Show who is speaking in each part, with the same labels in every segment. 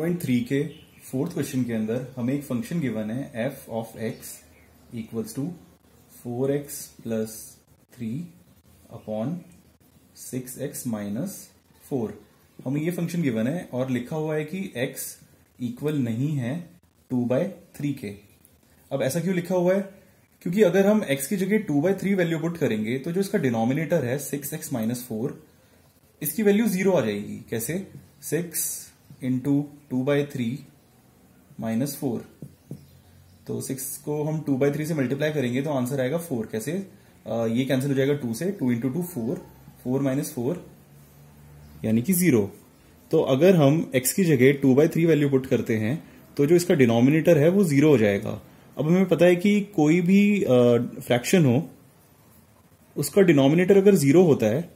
Speaker 1: 1.3 के fourth question के अंदर हमें एक फंक्शन गिवन है f of x equals to 4x plus 3 upon 6x minus 4। हमें ये फंक्शन गिवन है और लिखा हुआ है कि x इक्वल नहीं है 2/3 के। अब ऐसा क्यों लिखा हुआ है? क्योंकि अगर हम x की जगह 2/3 वैल्यू पुट करेंगे तो जो इसका डिनोमिनेटर है 6x माइनस 4, इसकी वैल्यू 0 आ जाएगी। कैसे? 6 इंटू 2/3 माइनस 4, तो 6 को हम 2/3 से मल्टीप्लाई करेंगे तो आंसर आएगा 4। कैसे? ये कैंसिल हो जाएगा 2 से, 2 इंटू 2 4, 4 माइनस 4 यानी कि 0। तो अगर हम x की जगह 2/3 वैल्यू पुट करते हैं तो जो इसका डिनोमिनेटर है वो 0 हो जाएगा। अब हमें पता है कि कोई भी फ्रैक्शन हो, उसका डिनोमिनेटर अगर 0 होता है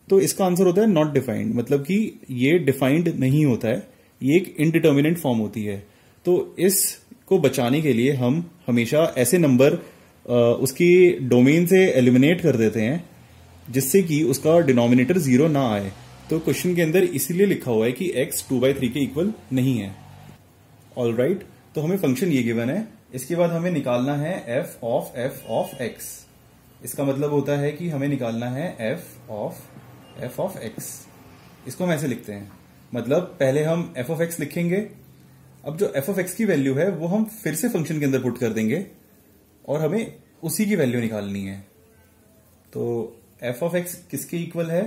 Speaker 1: तो इसका आंसर होता है नॉट डिफाइंड, मतलब कि ये डिफाइंड नहीं होता है, ये एक इनडिटर्मिनेट फॉर्म होती है। तो इसको बचाने के लिए हम हमेशा ऐसे नंबर उसकी डोमेन से एलिमिनेट कर देते हैं जिससे कि उसका डिनोमिनेटर 0 ना आए। तो क्वेश्चन के अंदर इसीलिए लिखा हुआ है कि x 2/3 के इक्वल नहीं है। ऑल राइट, तो हमें फंक्शन ये गिवन है। इसके बाद हमें निकालना है f ऑफ x। इसका मतलब होता है कि हमें निकालना है f ऑफ x। इसको हम ऐसे लिखते हैं, मतलब पहले हम f ऑफ x लिखेंगे। अब जो f ऑफ x की वैल्यू है वो हम फिर से फंक्शन के अंदर पुट कर देंगे और हमें उसी की वैल्यू निकालनी है। तो f ऑफ x किसके इक्वल है?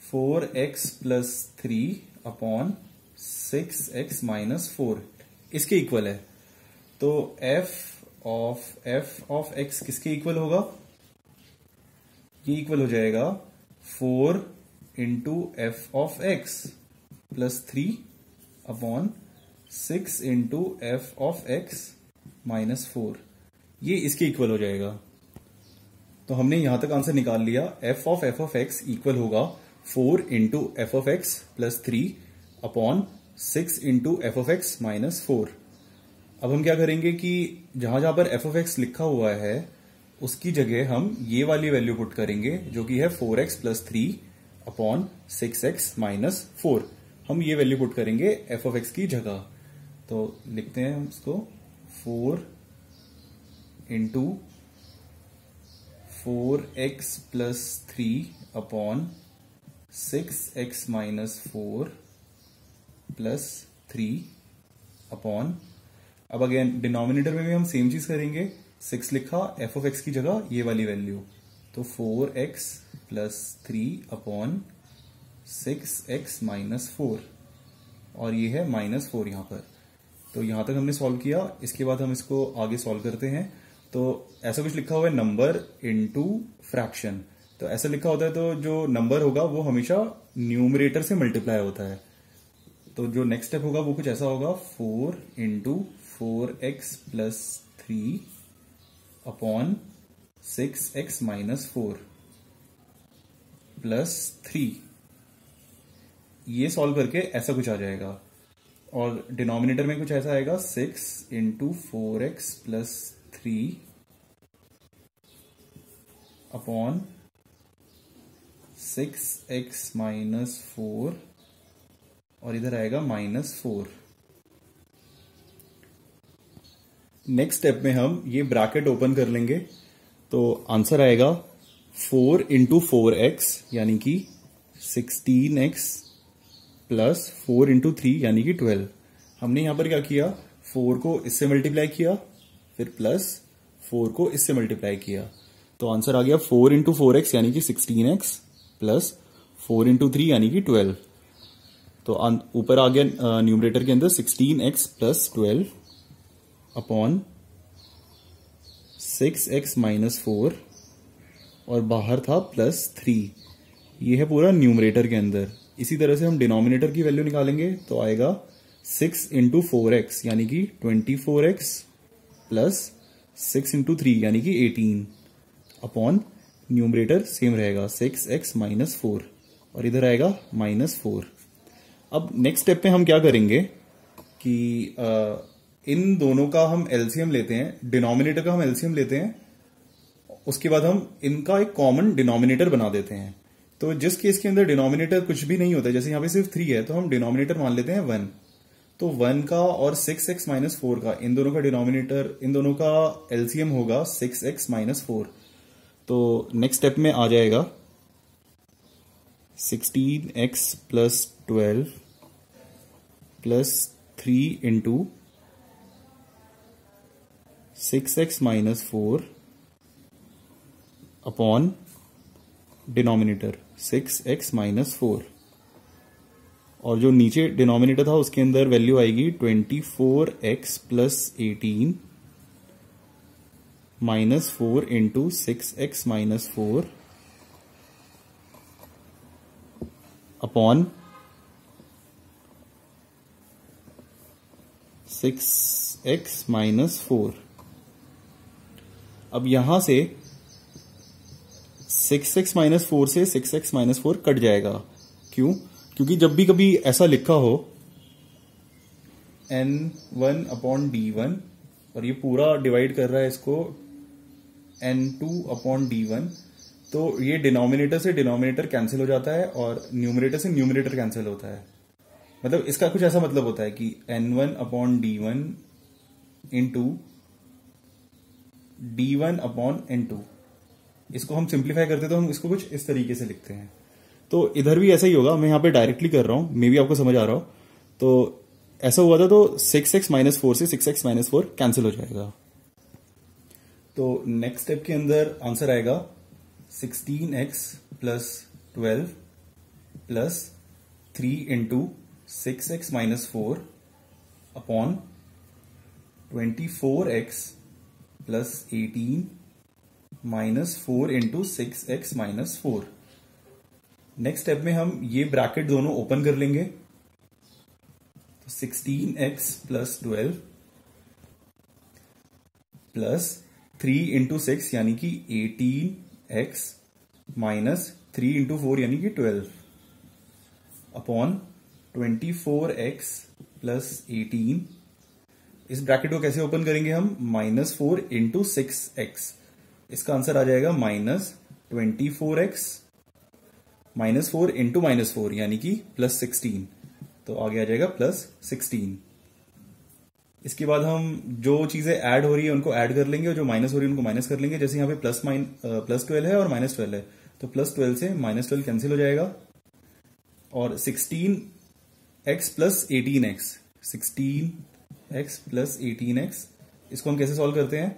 Speaker 1: 4x plus 3 upon 6x minus 4, इसके इक्वल है। तो f ऑफ x किसके इक्वल होगा? ये इक्वल हो जाएगा 4 into F of x plus 3 upon 6 into F of x minus 4, ये इसके इक्वल हो जाएगा। तो हमने यहां तक आंसर निकाल लिया। f ऑफ x इक्वल होगा 4 into F of x plus 3 upon 6 into F of x minus 4। अब हम क्या करेंगे कि जहां जहां पर f ऑफ x लिखा हुआ है उसकी जगह हम ये वाली वैल्यू पुट करेंगे जो कि है 4x plus 3 upon 6x minus 4। हम ये वैल्यू पुट करेंगे f ऑफ x की जगह। तो लिखते हैं हम इसको 4 into 4x plus 3 upon 6x minus 4 plus 3 upon, अब अगेन डिनोमिनेटर में भी हम सेम चीज करेंगे। 6 लिखा, f ऑफ x की जगह ये वाली वैल्यू, तो 4x plus 3 upon 6x minus 4, और ये है माइनस 4 यहां पर। तो यहां तक हमने सॉल्व किया। इसके बाद हम इसको आगे सॉल्व करते हैं। तो ऐसा कुछ लिखा हुआ है नंबर इनटू फ्रैक्शन। तो ऐसा लिखा होता है तो जो नंबर होगा वो हमेशा न्यूमरेटर से मल्टीप्लाई होता है। तो जो नेक्स्ट स्टेप होगा वो कुछ ऐसा होगा 4 into 4x plus 3 upon 6x minus 4 plus 3। ये सॉल्व करके ऐसा कुछ आ जाएगा। और डिनोमिनेटर में कुछ ऐसा आएगा 6 into 4x plus 3 upon 6x minus 4, और इधर आएगा माइनस 4। नेक्स्ट स्टेप में हम ये ब्रैकेट ओपन कर लेंगे तो आंसर आएगा 4 इंटू 4x यानी कि 16x प्लस 4 इंटू 3 यानी कि 12। हमने यहां पर क्या किया? 4 को इससे मल्टीप्लाई किया, फिर प्लस 4 को इससे मल्टीप्लाई किया, तो आंसर आ गया 4 इंटू 4x यानी कि 16x प्लस 4 इंटू 3 यानी कि 12। तो ऊपर आ गया न्यूमरेटर के अंदर 16x plus 12 upon 6x minus 4, और बाहर था प्लस 3। ये है पूरा न्यूमरेटर के अंदर। इसी तरह से हम डिनोमिनेटर की वैल्यू निकालेंगे तो आएगा 6 इंटू 4x यानी कि 24x प्लस 6 इंटू 3 यानी कि 18 अपॉन न्यूमरेटर सेम रहेगा 6x माइनस 4, और इधर आएगा माइनस 4। अब नेक्स्ट स्टेप पे हम क्या करेंगे कि इन दोनों का हम एलसीएम लेते हैं, डिनोमिनेटर का हम एलसीएम लेते हैं, उसके बाद हम इनका एक कॉमन डिनोमिनेटर बना देते हैं। तो जिस केस के अंदर डिनोमिनेटर कुछ भी नहीं होता है, जैसे यहाँ पे सिर्फ 3 है, तो हम डिनोमिनेटर मान लेते हैं 1। तो 1 का और 6x माइनस 4 का, इन दोनों का डिनोमिनेटर, इन दोनों का एलसीएम होगा 6x माइनस 4। तो नेक्स्ट स्टेप में आ जाएगा 16x plus 12 plus 3 into 6x minus 4 upon denominator 6x minus 4, और जो नीचे डिनोमिनेटर था उसके अंदर वैल्यू आएगी 24x plus 18 minus 4 into 6x minus 4 upon 6x minus 4। अब यहां से 6x माइनस 4 से 6x माइनस 4 कट जाएगा। क्यों? क्योंकि जब भी कभी ऐसा लिखा हो n1 अपॉन d1 और ये पूरा डिवाइड कर रहा है इसको n2 अपॉन d1, तो ये डिनोमिनेटर से डिनोमिनेटर कैंसिल हो जाता है और न्यूमरेटर से न्यूमरेटर कैंसिल होता है। मतलब इसका कुछ ऐसा मतलब होता है कि n1 upon d1 into d1 upon n2। इसको हम सिंप्लीफाई करते तो हम इसको कुछ इस तरीके से लिखते हैं। तो इधर भी ऐसा ही होगा, मैं यहां पे डायरेक्टली कर रहा हूं, मे बी आपको समझ आ रहा हो। तो ऐसा हुआ था, तो 6x माइनस 4 से 6x माइनस 4 कैंसिल हो जाएगा। तो नेक्स्ट स्टेप के अंदर आंसर आएगा 16x plus 12 plus 3 into 6x minus 4 upon 24x plus 18 minus 4 into 6x minus 4। Next step में हम ये ब्रैकेट दोनों ओपन कर लेंगे। तो 16x प्लस 12 प्लस 3 इंटू 6 यानी कि 18x माइनस 3 इंटू 4 यानी कि 12 अपॉन 24x प्लस 18। इस ब्रैकेट को कैसे ओपन करेंगे हम? Minus 4 into 6x। इसका आंसर आ जाएगा minus 24x minus 4 into minus 4 यानी कि प्लस 16। तो आगे आ जाएगा प्लस 16। इसके बाद हम जो चीजें ऐड हो रही है उनको ऐड कर लेंगे और जो माइनस हो रही है उनको माइनस कर लेंगे। जैसे यहाँ पे प्लस 12 है और माइनस 12 है, तो प्लस 12 से माइनस 12 कैंसिल हो जाएगा और 16x plus 18x, 16x plus 18x, इसको हम कैसे सॉल्व करते हैं?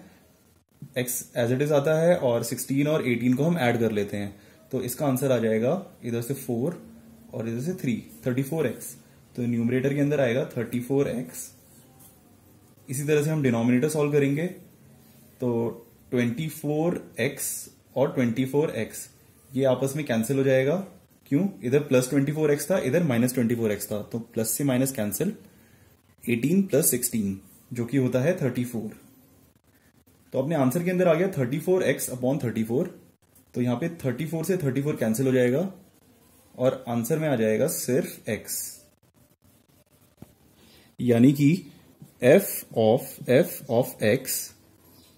Speaker 1: x एज इट इज आता है और 16 और 18 को हम ऐड कर लेते हैं। तो इसका आंसर आ जाएगा इधर से 4 और इधर से 3, 34x। तो न्यूमरेटर के अंदर आएगा 34x। इसी तरह से हम डिनोमिनेटर सॉल्व करेंगे। तो 24x और 24x ये आपस में कैंसिल हो जाएगा। क्यों? इधर प्लस 24x था, इधर माइनस 24x था, तो प्लस से माइनस कैंसिल। 18 प्लस 16 जो कि होता है 34। तो अपने आंसर के अंदर आ गया 34x अपॉन 34। तो यहां पे 34 से 34 कैंसिल हो जाएगा और आंसर में आ जाएगा सिर्फ x, यानी कि f ऑफ x,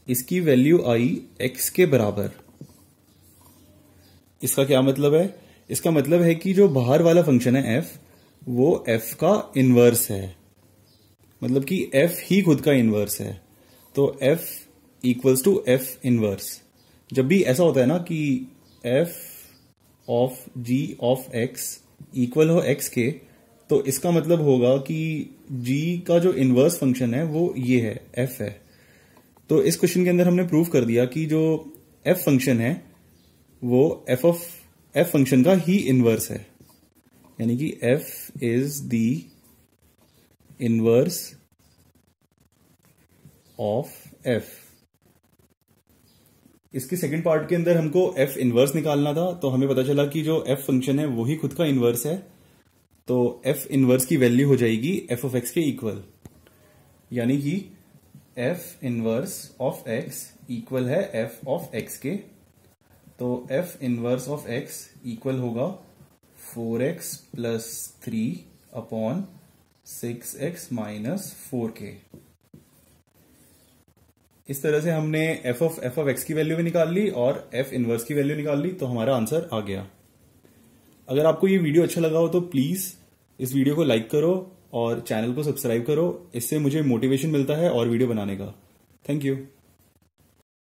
Speaker 1: इसकी वैल्यू आई x के बराबर। इसका क्या मतलब है? इसका मतलब है कि जो बाहर वाला फंक्शन है f, वो f का इनवर्स है, मतलब कि f ही खुद का इनवर्स है। तो f equals to f inverse. जब भी ऐसा होता है ना कि f of g of x equal हो x के, तो इसका मतलब होगा कि g का जो इनवर्स फंक्शन है वो ये है, f है। तो इस क्वेश्चन के अंदर हमने प्रूव कर दिया कि जो f फंक्शन है वो f फंक्शन का ही इनवर्स है, यानी कि f is the inverse of f। इसके सेकंड पार्ट के अंदर हमको f इनवर्स निकालना था, तो हमें पता चला कि जो f फंक्शन है वो ही खुद का इनवर्स है। तो f इनवर्स की वैल्यू हो जाएगी f ऑफ x के इक्वल, यानी कि f inverse of x equal है f ऑफ x के। तो f inverse of x equal होगा 4x plus 3 upon 6x minus 4 के। इस तरह से हमने f ऑफ x की वैल्यू भी निकाल ली और f इनवर्स की वैल्यू निकाल ली, तो हमारा आंसर आ गया। अगर आपको ये वीडियो अच्छा लगा हो तो प्लीज इस वीडियो को लाइक करो और चैनल को सब्सक्राइब करो, इससे मुझे मोटिवेशन मिलता है और वीडियो बनाने का। Thank you.